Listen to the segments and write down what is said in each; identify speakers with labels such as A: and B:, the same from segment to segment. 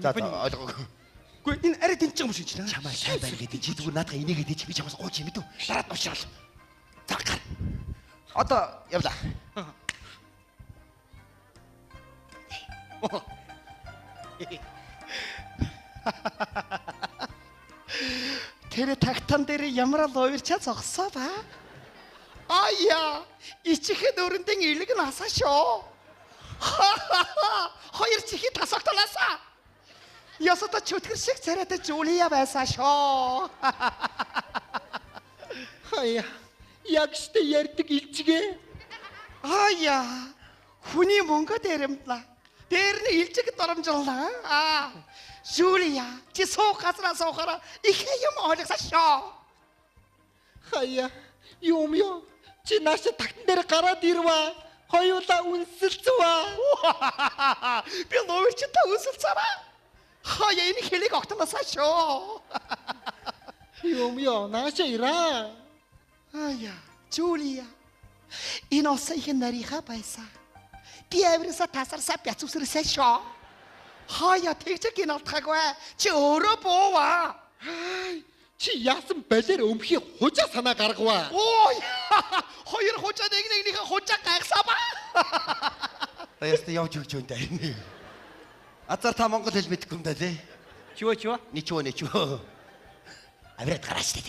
A: За ойлгоогүй.
B: Үгүй энэ арай тэнцэж юм шиг чинь.
A: Чамаа сайн байна гэдэг чи зүгээр наадах инээгээд чи би чамаас гооч юм дүү. Дараад уушрал. За гар. Одоо явлаа.
B: Тэр тагтан дээр ямар л уурчаа зогсоо ба. Аяа, ичихэд өрөндөн илэг нь асаа шүү. Хоёр чихи тасагтлаасаа. Ясата чөтгөр шиг царайд Жулия байсаа шүү.
C: Хаяа. Яг штэ ярддаг илжгээ.
B: Аяа, хүний мөнгө дээрэмлээ. Дээр нь илжиг доромжлаа. Жулия, чи суух газраа суухаараа их юм ойлгосоо шүү.
C: Хаяа. Юм ёо. Чи нааш тагтан дээр гараад ирвэ. Хоёулаа үнсэлцвэ.
B: Би луурчтай үнсэлцээрээ. Хаяа энэ хэлийг огтносоо шүү.
C: Юм ёо, наашаа ираа.
B: Аяа, Жулия. Энэ осоо их нарийнхаа байсаа. Би авирсаа тасарсаа бяцусрсаа шүү. Хаяа тэгж гиналтхаггүй. Чи өөрөө буува.
C: Чи яасан балер өмхий хужаа санаа гаргаваа.
B: Ой! Хоёр хужаа нэгнийхээ хужаа гайхсаа ба.
A: Яста явж өгч өнтэй. Азар та монгол хэл мэдэхгүй юм да лээ.
D: Чего?
A: Ничего. Авирад гараач дээ.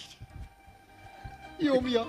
C: Юм ёо.